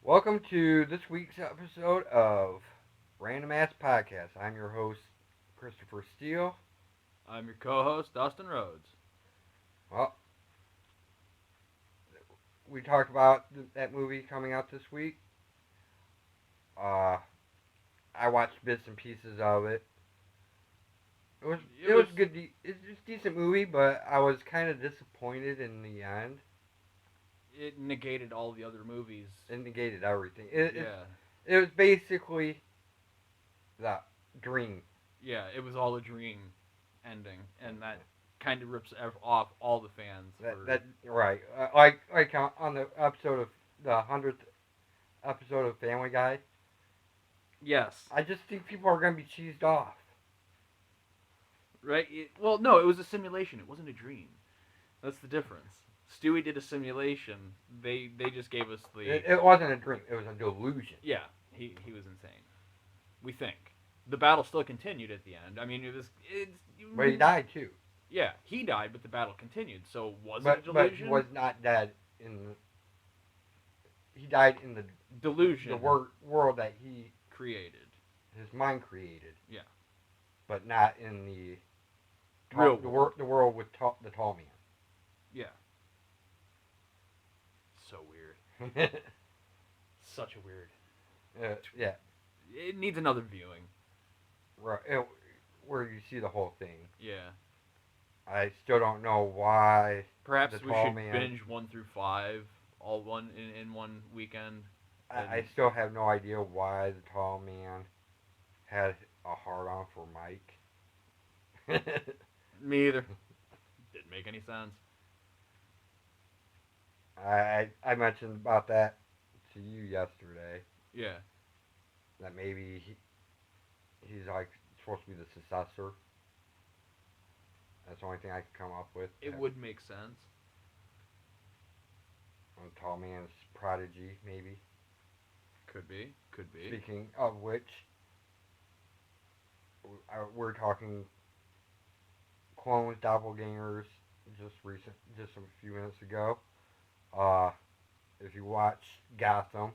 Welcome to this week's episode of Random Ass Podcast. I'm your host, Christopher Steele. I'm your co-host, Steele-Rhoads. Well, we talked about that movie coming out this week. Uh, I watched bits and pieces of it. It was good. It's just a decent movie, but I was kind of disappointed in the end. It negated all the other movies. It negated everything. Yeah. It was basically the dream. Yeah, it was all a dream ending, and that kind of rips off all the fans. That right. Like on the episode of the 100th episode of Family Guy. Yes. I just think people are going to be cheesed off. Right? No, it was a simulation. It wasn't a dream. That's the difference. Stewie did a simulation. They just gave us the... It wasn't a dream. It was a delusion. Yeah, he was insane. We think. The battle still continued at the end. I mean, But he died too. Yeah, he died, but the battle continued. So was it a delusion? But he was not dead he died in the delusion. The world that he created. His mind created. Yeah. But not in the real the world with the tall man. Yeah. So weird. Such a weird. Yeah. It needs another viewing. Right. Where you see the whole thing. Yeah. I still don't know why. Perhaps we should binge 1 through 5, all in one weekend. I still have no idea why the tall man had a hard on for Mike. Me either. Didn't make any sense. I mentioned about that to you yesterday. Yeah. That maybe he's like supposed to be the successor. That's the only thing I could come up with. It would make sense. Tall man's prodigy, maybe. Could be. Speaking of which, we're talking clones, doppelgangers, just a few minutes ago. If you watch Gotham,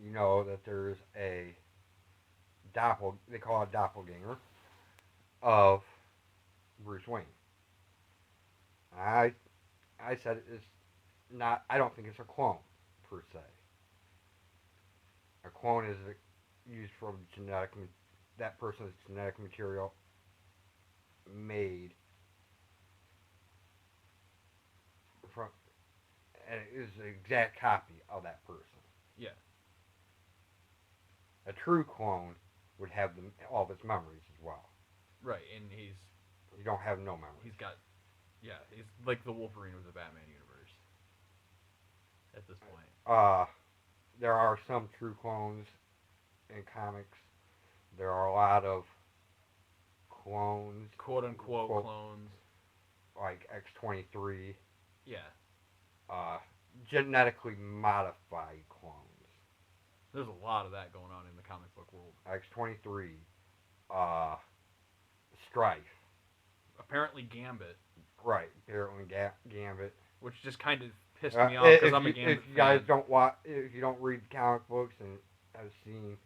you know that there's a they call it doppelganger of Bruce Wayne. I said it's not. I don't think it's a clone per se. A clone is used from that person's genetic material made from, and it is the exact copy of that person. Yeah. A true clone would have all of its memories as well. Right, and you don't have no memories. He's like the Wolverine of the Batman universe at this point. There are some true clones in comics. There are a lot of clones, quote unquote clones, like X-23. Yeah. Genetically modified clones. There's a lot of that going on in the comic book world. X-23, Strife. Apparently Gambit. Right, apparently Gambit. Which just kind of pissed me off because I'm a Gambit fan. If you guys don't if you don't read comic books and have seen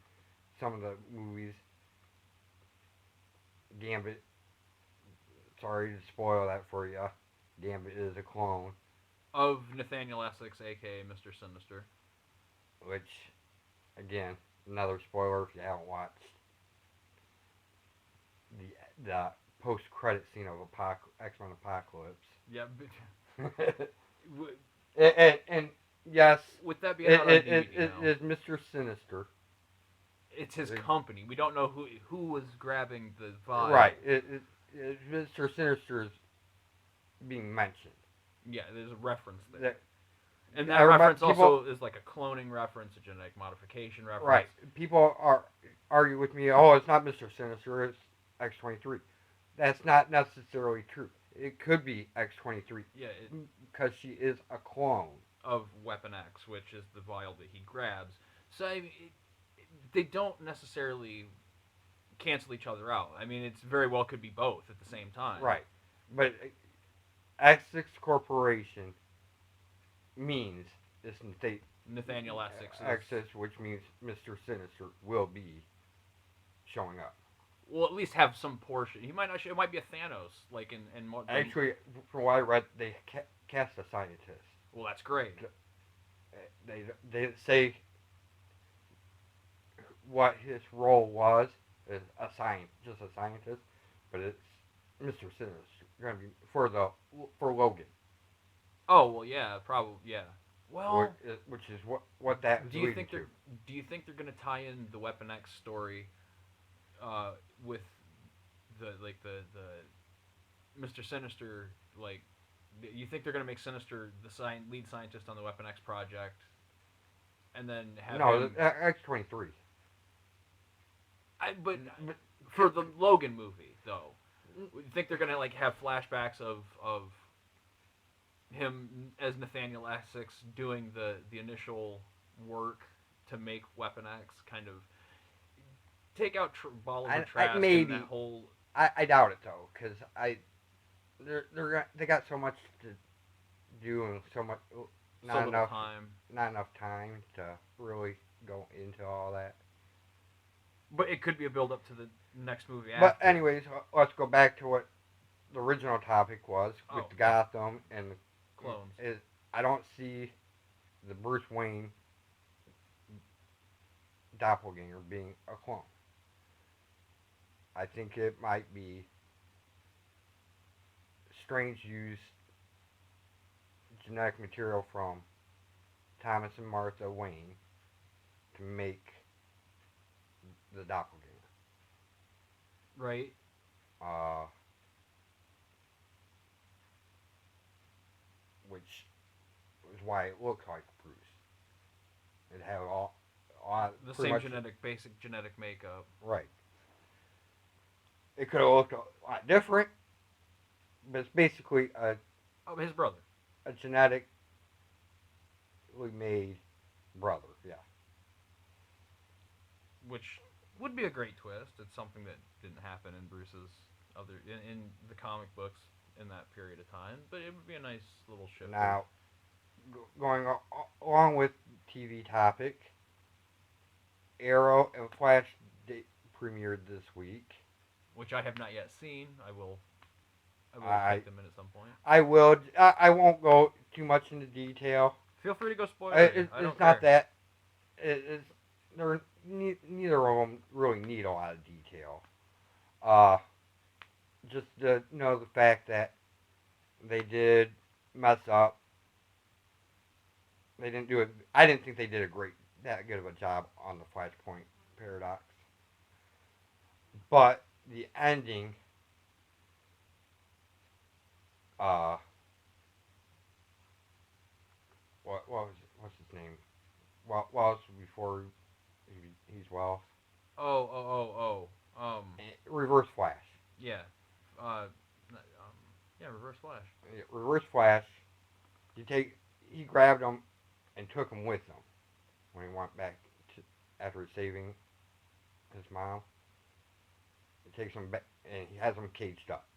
some of the movies, Gambit, sorry to spoil that for you, Gambit is a clone. Of Nathaniel Essex, a.k.a. Mr. Sinister. Which, again, another spoiler if you haven't watched the post-credit scene of X-Men Apocalypse. Yeah. and yes, with that being out on DVD it is Mr. Sinister. It's his company. We don't know who was grabbing the vibe. Right. Mr. Sinister is being mentioned. Yeah, there's a reference there. And that reference also is like a cloning reference, a genetic modification reference. Right. People argue with me, oh, it's not Mr. Sinister, it's X-23. That's not necessarily true. It could be X-23. Yeah. Because she is a clone. Of Weapon X, which is the vial that he grabs. So, I mean, they don't necessarily cancel each other out. I mean, it's very well could be both at the same time. Right. But X6 Corporation means this Nathaniel Essex. access, which means Mr. Sinister will be showing up. Will at least have some portion. He might not. It might be a Thanos, like in Actually, from what I read, they cast a scientist. Well, that's great. They say what his role was is just a scientist, but it's Mr. Sinister going to be for Logan. Oh well, yeah, probably yeah. Well, which is what that. Do you think they're going to tie in the Weapon X story with the Mr. Sinister, like, you think they're going to make Sinister the lead scientist on the Weapon X project, and then have him... X-23. But for the Logan movie, though, you think they're going to, like, have flashbacks of him as Nathaniel Essex doing the initial work to make Weapon X, kind of take out Bolivar Trask and that whole... I doubt it, though, because they got so much to do and so much not enough time to really go into all that. But it could be a build up to the next movie after. But anyways, let's go back to what the original topic was with Gotham and the clones. I don't see the Bruce Wayne doppelganger being a clone. I think it might be Strange used genetic material from Thomas and Martha Wayne to make the doppelganger. Right. Which is why it looks like Bruce. It had all the same basic genetic makeup. Right. It could have looked a lot different, but it's basically his brother. A genetically made brother, yeah. Which would be a great twist. It's something that didn't happen in Bruce's in the comic books in that period of time, but it would be a nice little shift. Now, going along with TV topic, Arrow and Flash premiered this week, which I have not yet seen. I will take them in at some point. I will. I won't go too much into detail. Feel free to go spoil it. It's not that. Neither of them really need a lot of detail. Just to know the fact that they did mess up. They didn't do it. I didn't think they did that good of a job on the Flashpoint paradox. But the ending, what's his name? Wallace before he's Wallace. Reverse Flash. Yeah. Reverse Flash. Yeah, Reverse Flash. He grabbed him and took him with him when he went back after saving his mom. He takes him back and he has him caged up.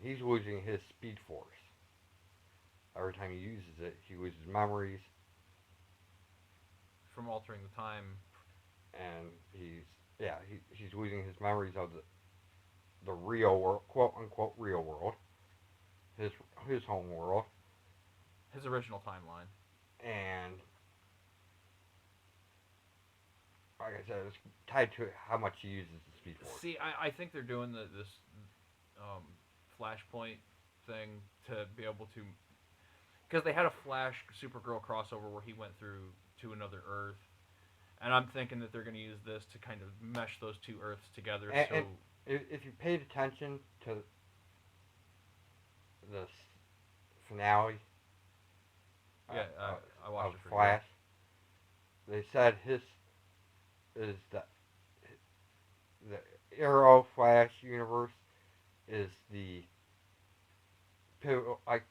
He's losing his speed force. Every time he uses it, he loses memories. From altering the time. And he's losing his memories of the real world, quote unquote real world. His home world. His original timeline. And like I said, it's tied to how much he uses the speed force. See, I think they're doing this Flashpoint thing to be able to, because they had a Flash Supergirl crossover where he went through to another Earth, and I'm thinking that they're going to use this to kind of mesh those two Earths together. And if you paid attention to the finale, I watched it. Flash. They said his is the Arrow Flash universe is the pivotal, like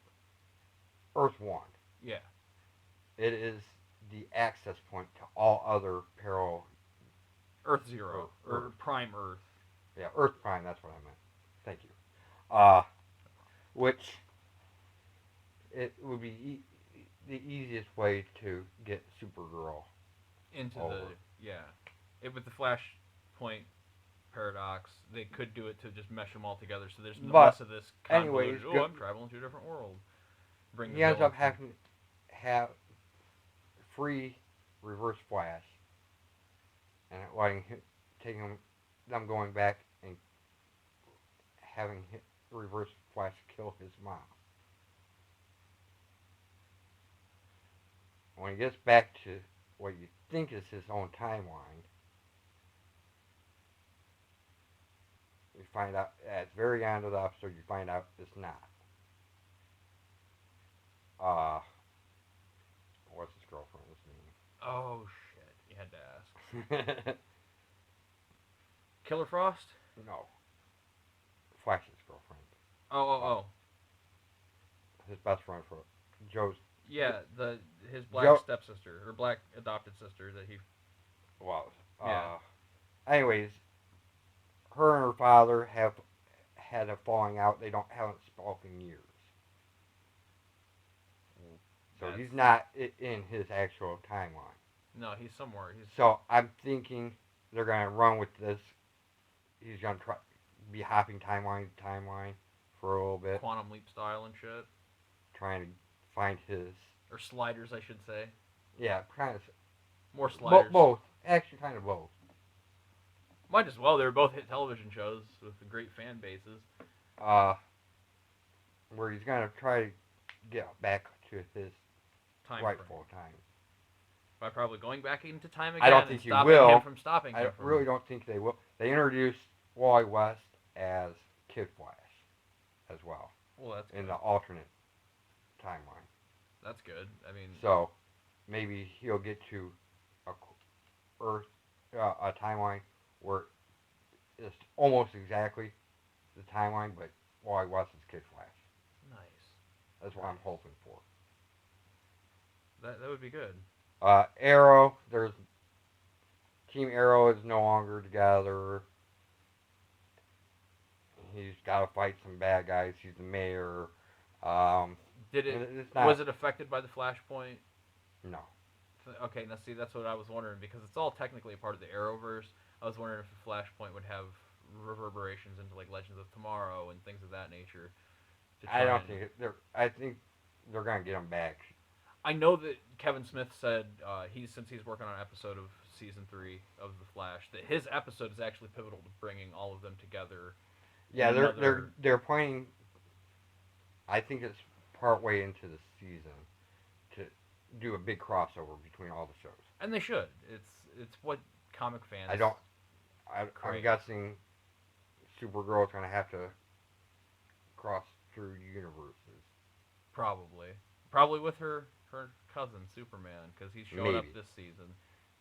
Earth 1. Yeah. It is the access point to all other parallel. Earth 0 or Prime Earth. Yeah, Earth Prime. That's what I meant. Thank you. Which it would be the easiest way to get Supergirl into over. with the Flashpoint paradox, they could do it to just mesh them all together, so there's But less of this anyways, convoluted. I'm traveling to a different world. Bring the he ends up villains in. having to have free Reverse Flash and letting him, taking them going back and having Reverse Flash kill his mom. When he gets back to what you think is his own timeline, you find out at the very end of the episode, you find out it's not. What's his girlfriend's Oh shit! You had to ask. name? Killer Frost. No, Flash's girlfriend. Oh. His best friend for Joe's. Yeah, his black Joe. stepsister or black adopted sister that he. Well, Yeah. anyways, her and her father have had a falling out. They haven't spoken in years. So That's- he's not in his actual timeline. No, he's somewhere. He's So I'm thinking they're gonna run with this. He's gonna try be hopping timeline to timeline for a little bit, quantum leap style and shit, trying to find his. or sliders, I should say. Yeah, kind of. More sliders. Both. Actually, kind of both. Might as well. They were both hit television shows with great fan bases. Where he's gonna try to get back to his Time rightful frame. time. By probably going back into time again I don't and think he stopping will. him from stopping I him from... really don't think they will. They introduced Wally West as Kid Flash as well Well, that's in good. the alternate timeline. That's good. I mean, So maybe he'll get to a timeline where it's almost exactly the timeline, but Wally West is Kid Flash. nice. That's what I'm hoping for. That would be good. Arrow, there's Team Arrow is no longer together. He's got to fight some bad guys. He's the mayor. Did it? It's not, Was it affected by the Flashpoint? No. Okay, now see, that's what I was wondering, because it's all technically a part of the Arrowverse. I was wondering if the Flashpoint would have reverberations into like Legends of Tomorrow and things of that nature. I don't think I think they're gonna get him back. I know that Kevin Smith said since he's working on an episode of season 3 of The Flash, that his episode is actually pivotal to bringing all of them together. Yeah, they're planning. I think it's part way into the season to do a big crossover between all the shows. And they should. It's what comic fans. I'm crave. guessing Supergirl's gonna have to cross through universes. Probably with her cousin Superman, because he's showing up Maybe. this season.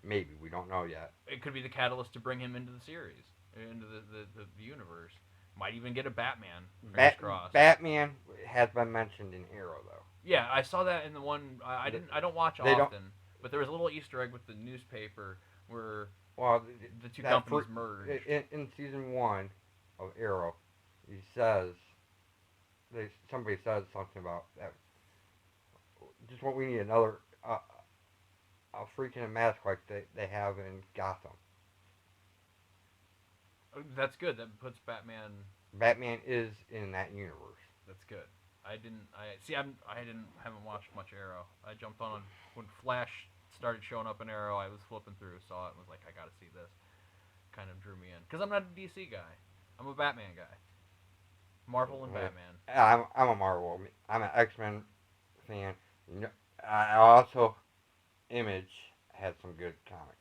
Maybe, we don't know yet. It could be the catalyst to bring him into the series, into the universe. Might even get a Batman. Fingers crossed. Batman has been mentioned in Arrow though. Yeah, I saw that in the one. I don't watch often, but there was a little Easter egg with the newspaper where the two companies merged. In season 1 of Arrow, he says somebody says something about that. Just what we need another a freaking mask like they have in Gotham. That's good. That puts Batman. Batman is in that universe. That's good. I haven't watched much Arrow. I jumped on when Flash started showing up in Arrow. I was flipping through, saw it, and was like, I gotta see this. Kind of drew me in because I'm not a DC guy. I'm a Batman guy. Marvel and Batman. I'm a Marvel. I'm an X-Men fan. I also Image had some good comics.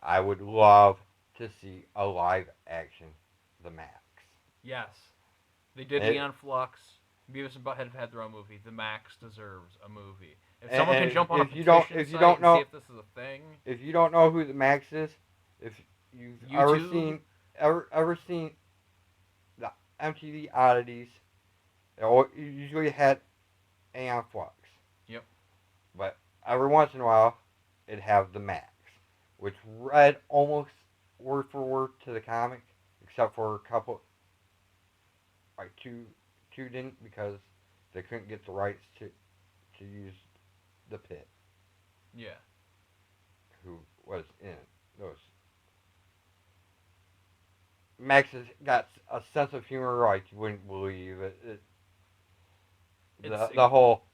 I would love to see a live action The Max. Yes, they did Eon Flux. Beavis and Butthead have had their own movie. The Max deserves a movie. If someone can jump on a petition site and see if this is a thing. If you don't know who The Max is, if you've ever seen the MTV oddities, it usually had Aeon Flux. Yep. But every once in a while, it'd have The Max, which read almost word for word to the comic, except for a couple, like two didn't, because they couldn't get the rights to use the pit, Yeah. who was in those. Max has got a sense of humor like you wouldn't believe. The whole,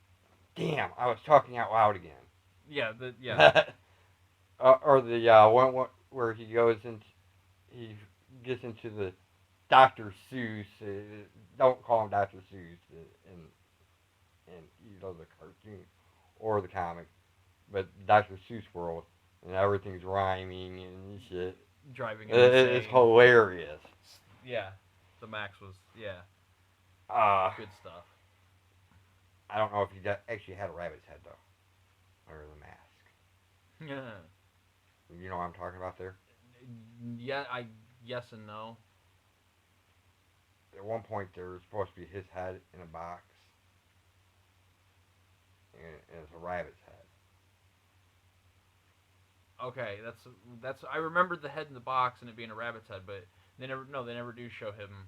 damn, I was talking out loud again. Yeah. Or the one where he goes into, he gets into the Dr. Seuss. Don't call him Dr. Seuss in either the cartoon or the comic, but Dr. Seuss world, and everything's rhyming and shit. Driving him insane. It's hilarious. Yeah. The Max was good stuff. I don't know if he actually had a rabbit's head though, or the mask. Yeah. You know what I'm talking about there? Yeah. Yes and no. At one point, there was supposed to be his head in a box, and it's a rabbit's head. Okay, that's. I remembered the head in the box and it being a rabbit's head, but they never do show him.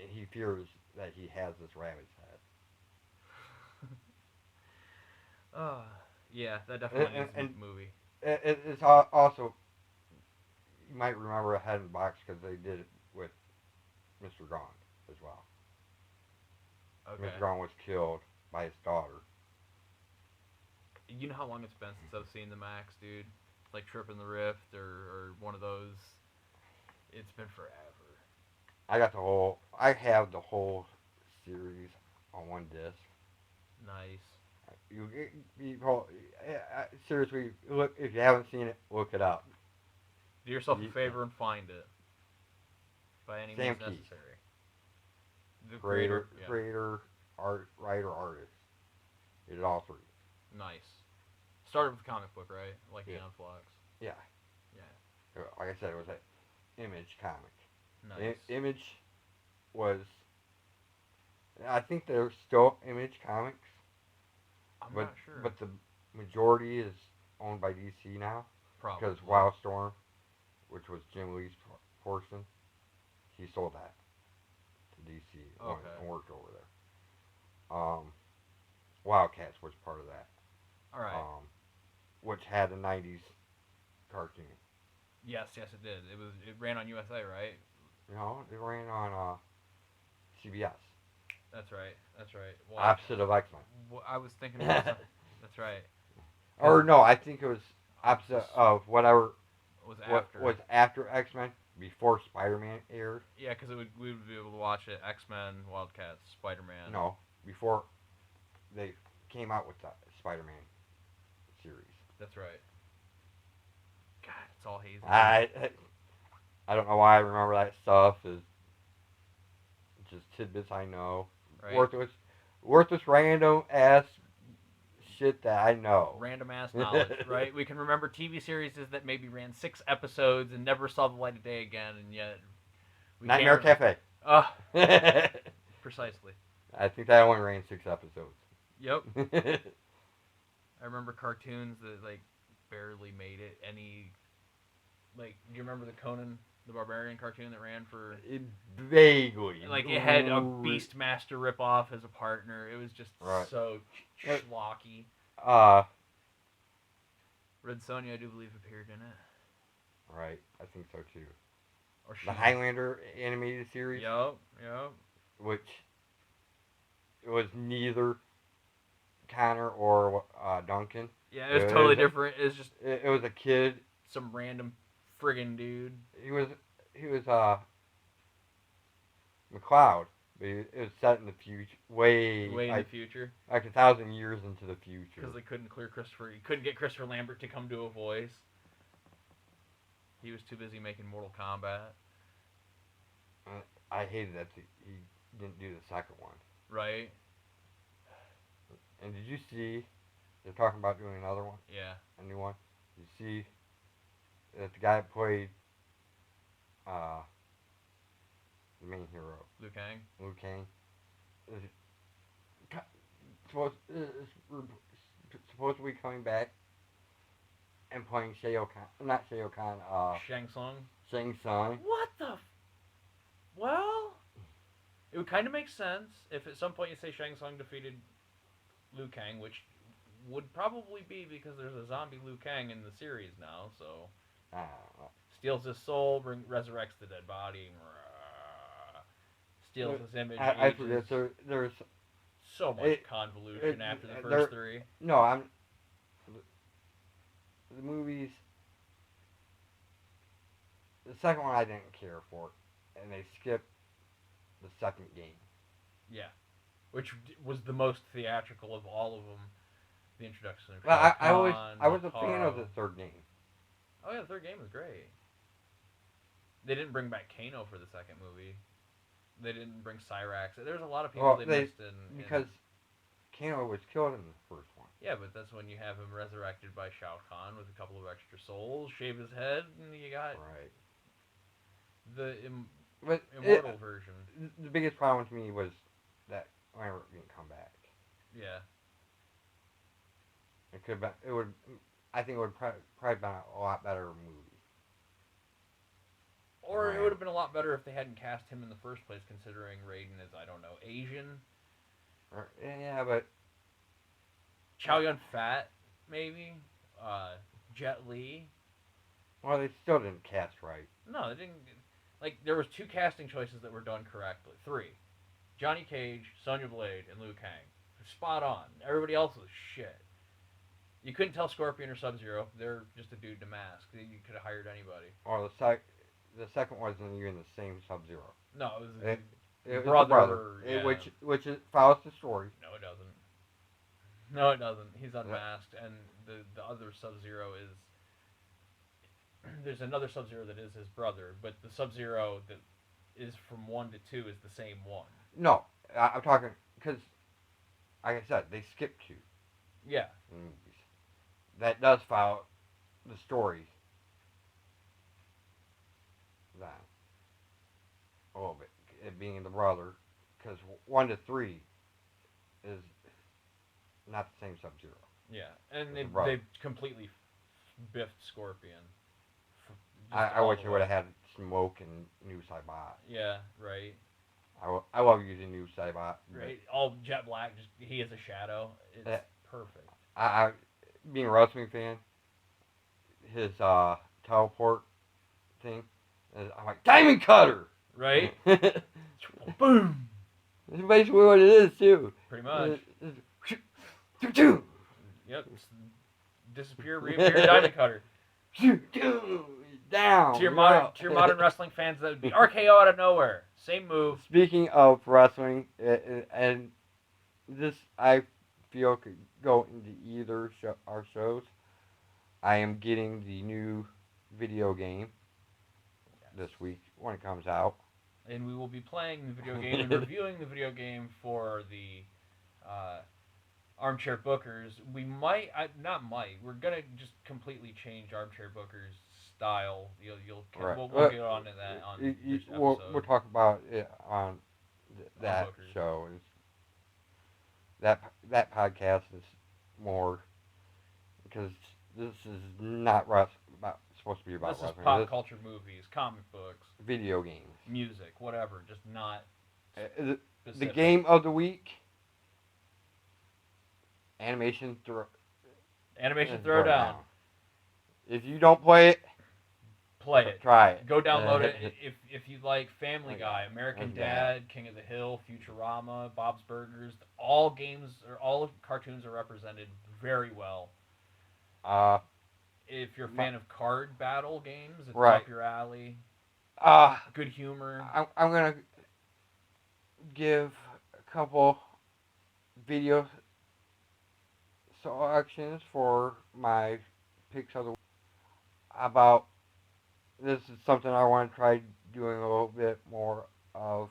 He fears that he has this rabbit's head. Yeah, that definitely needs and a movie. It's also, you might remember a head in the box because they did it with Mr. Gone as well. Okay. Mr. Gone was killed by his daughter. You know how long it's been since I've seen the Max, dude? Like Tripping the Rift or one of those. It's been forever. I have the whole series on one disc. Nice. Seriously, look, if you haven't seen it, look it up. Do yourself a favor and find it. By any means necessary. The creator, writer, artist. He did all three. Nice. Started with a comic book, right? Like Neon Flux. Yeah. Yeah. Like I said, it was an Image comic. Nice. Image was. I think they're still Image Comics. I'm not sure. But the majority is owned by DC now. Probably. Because Wildstorm, which was Jim Lee's portion, he sold that to DC and worked over there. Wildcats was part of that. All right. Which had a '90s cartoon. Yes, it did. It ran on USA, right? No, it ran on CBS. That's right. Well, opposite of X-Men. Well, I was thinking it was that's right. Or no, I think it was opposite of whatever was after. Was after X-Men, before Spider-Man aired. Yeah, because we would be able to watch it. X-Men, Wildcats, Spider-Man. No, before they came out with the Spider-Man series. That's right. God, it's all hazy. I don't know why I remember that stuff. Is just tidbits I know. Right. Worthless random ass shit that I know. Random ass knowledge, right? We can remember TV series that maybe ran 6 episodes and never saw the light of day again, and yet Nightmare Cafe. Precisely. I think that only ran 6 episodes. Yep. I remember cartoons that barely made it. Do you remember the Conan the Barbarian cartoon that ran for vaguely? It had a Beastmaster ripoff as a partner. It was just so schlocky. Red Sonja, I do believe, appeared in it. Right, I think so too. Or the Highlander animated series. Yep. Which it was neither Connor or Duncan. Yeah, it was totally different. It was just it was a kid, some random friggin' dude. He was McCloud, but it was set in the future, way in the future, like 1,000 years into the future. Because they couldn't clear Christopher. You couldn't get Christopher Lambert to come do a voice. He was too busy making Mortal Kombat. I hated that he didn't do the second one. Right. And did you see they're talking about doing another one? Yeah. A new one. You see that the guy that played the main hero, Liu Kang, is supposed to be coming back and playing Shang Tsung. What the? Well, it would kind of make sense if at some point you say Shang Tsung defeated Liu Kang, which would probably be because there's a zombie Liu Kang in the series now, so Uh, steals his soul, resurrects the dead body, steals his image, I ages. forget. There's So much convolution after the first three. No, I'm the movies. The second one I didn't care for, and they skipped the second game. Yeah, which was the most theatrical of all of them. The introduction of Well, Shao I was a Kahn, fan of the Haro. third game. Oh yeah, the third game was great. They didn't bring back Kano for the second movie. They didn't bring Cyrax. There's a lot of people they missed because Kano was killed in the first one. Yeah, but that's when you have him resurrected by Shao Kahn with a couple of extra souls, shave his head, and you got Right. the immortal version. The biggest problem with me was that whenever it didn't come back. Yeah. It could have been. It would. I think it would probably been a lot better movie. Or it would have been a lot better if they hadn't cast him in the first place, considering Raiden is, I don't know, Asian. Yeah, but Chow Yun Fat, maybe. Jet Li. Well, they still didn't cast right. No, they didn't. Like, there was 2 casting choices that were done correctly. 3. Johnny Cage, Sonya Blade, and Liu Kang. Spot on. Everybody else was shit. You couldn't tell Scorpion or Sub-Zero. They're just a dude in a mask. You could have hired anybody. Or the second wasn't even the same Sub-Zero. No, it was it brother. Was the brother, Yeah. which follows the story. No, it doesn't. No, it doesn't. He's unmasked, and the other Sub-Zero is... There's another Sub-Zero that is his brother, but the Sub-Zero that is from 1 to 2 is the same one. No, I'm talking... Because, like I said, they skipped 2. Yeah. In movies. That does follow the story. Then. A little bit. It being the brother. Because 1 to 3 is not the same Sub-Zero. Yeah, and they've completely biffed Scorpion. I wish I would have had Smoke and New Saibot. Yeah, right. I love using New Saibot. Right, all jet black. Just he is a shadow. It's perfect. I being a wrestling fan, his teleport thing, I'm like Diamond Cutter. Right. Boom. That's basically what it is too. Pretty much. Yep. Disappear, reappear, Diamond Cutter. Down. To your modern wrestling fans, that would be RKO out of nowhere. Same move. Speaking of wrestling, and this I feel could go into either our shows. I am getting the new video game this week when it comes out. And we will be playing the video game and reviewing the video game for the Armchair Bookers. We might, we're gonna just completely change Armchair Bookers style. Right. We'll get on to that on this episode. We'll talk about it on that show. That podcast is more because this is not supposed to be about wrestling. This is wrestling. pop culture movies, comic books, video games, music, whatever. Just not the game of the week. Animation Throwdown. If you don't play it, play it. Try it. Go download it. If you like Family Guy, American Dad, King of the Hill, Futurama, Bob's Burgers, all cartoons are represented very well. If you're a fan of card battle games, it's up your alley. Good humor. I'm gonna give a couple video selections for my picks of the week. About this is something I want to try doing a little bit more of.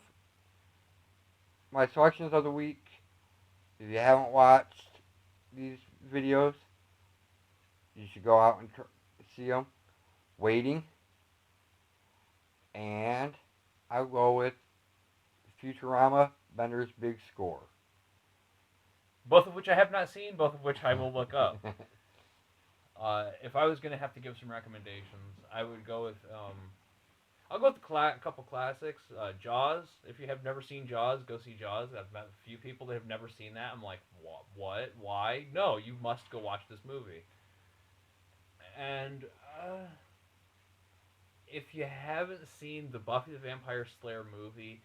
My selections of the week. If you haven't watched these videos, you should go out and see them. Waiting. And I'll go with Futurama, Bender's Big Score. Both of which I have not seen, both of which I will look up. If I was going to have to give some recommendations, I would go with I'll go with a couple classics. Jaws. If you have never seen Jaws, go see Jaws. I've met a few people that have never seen that. I'm like, what? Why? No, you must go watch this movie. And if you haven't seen the Buffy the Vampire Slayer movie,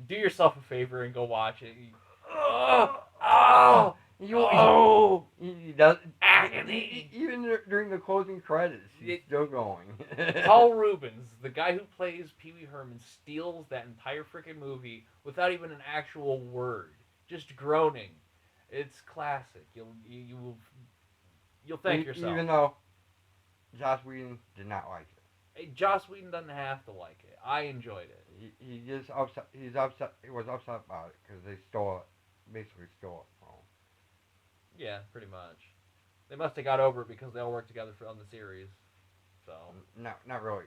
do yourself a favor and go watch it. Oh, he does Agony. even during the closing credits. He's still going. Paul Rubens, the guy who plays Pee Wee Herman, steals that entire freaking movie without even an actual word, just groaning. It's classic. You'll thank yourself. Even though Joss Whedon did not like it. Hey, Joss Whedon doesn't have to like it. I enjoyed it. He just upset. He's upset. He was upset about it because they basically stole it from him. Yeah, pretty much. They must have got over it because they all worked together on the series. So not really.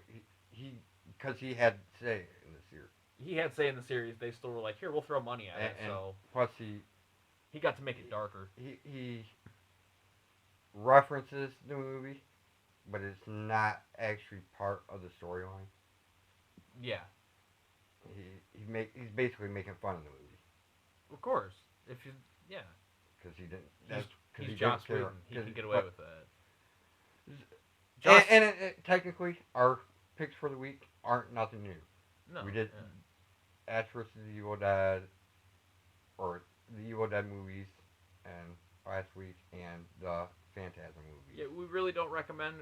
Because he had say in the series. He had say in the series. They still were like, here, we'll throw money at it. So plus he got to make it darker. He references the movie, but it's not actually part of the storyline. Yeah. He's basically making fun of the movie. Of course, yeah. Because he didn't. He's Joss Whedon. He can get away with that. And technically, our picks for the week aren't nothing new. No. We did Ash vs. the Evil Dead, or the Evil Dead movies, and last week, and the Phantasm movie. Yeah, we really don't recommend.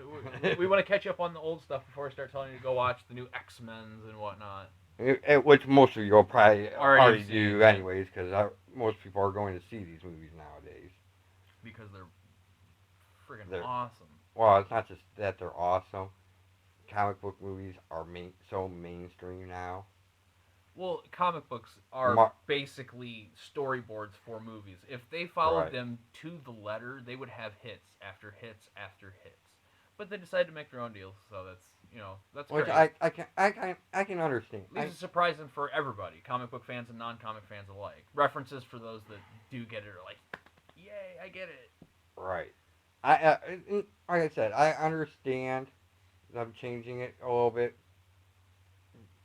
We want to catch up on the old stuff before I start telling you to go watch the new X-Men's and whatnot. Which most of you will probably already do seen. anyways, because most people are going to see these movies nowadays. Because they're friggin' awesome. Well, it's not just that they're awesome. Comic book movies are so mainstream now. Well, comic books are basically storyboards for movies. If they followed them to the letter, they would have hits after hits after hits. But they decided to make their own deals, so that's which great. I can understand. Leaves it surprising for everybody, comic book fans and non-comic fans alike. References for those that do get it are like, yay, I get it. Right. Like I said, I understand them changing it a little bit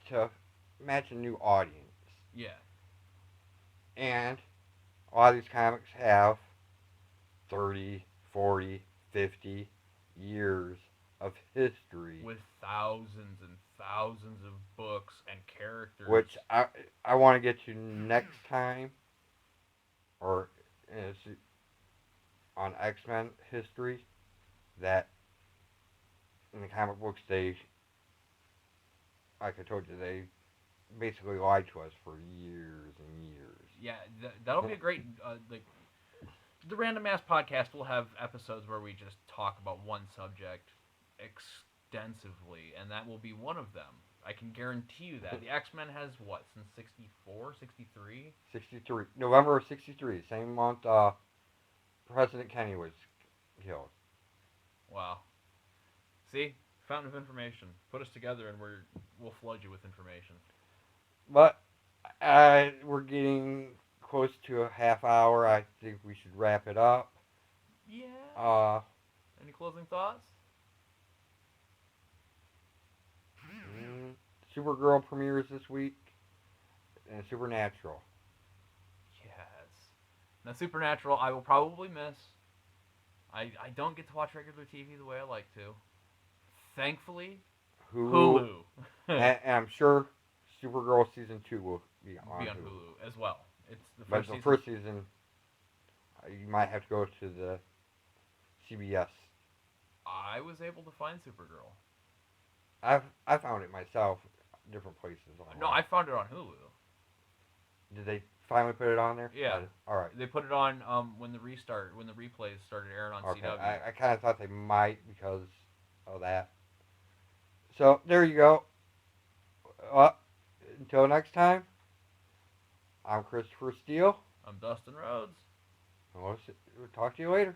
to match a new audience. Yeah. And a lot of these comics have 30, 40, 50 years of history. With thousands and thousands of books and characters. Which I want to get to next time. Or on X-Men history. That in the comic books they, like I told you, they basically lied to us for years and years. Yeah, that'll be a great the Random Ass podcast will have episodes where we just talk about one subject extensively, and that will be one of them. I can guarantee you that. The X-Men has what, since 64, 63? 63. November of 63, same month President Kennedy was killed. Wow. See? Fountain of information. Put us together and we'll flood you with information. But we're getting close to a half hour. I think we should wrap it up. Yeah. Any closing thoughts? Supergirl premieres this week. And Supernatural. Yes. Now, Supernatural, I will probably miss. I don't get to watch regular TV the way I like to. Thankfully, Hulu. and I'm sure Supergirl season 2 will be on Hulu as well. It's the first season, you might have to go to the CBS. I was able to find Supergirl. I found it myself, different places. No, I found it on Hulu. Did they finally put it on there? Yeah. All right. They put it on when the replays started airing on CW. I kind of thought they might because of that. So there you go. Until next time, I'm Christopher Steele. I'm Dustin Rhoads. We'll talk to you later.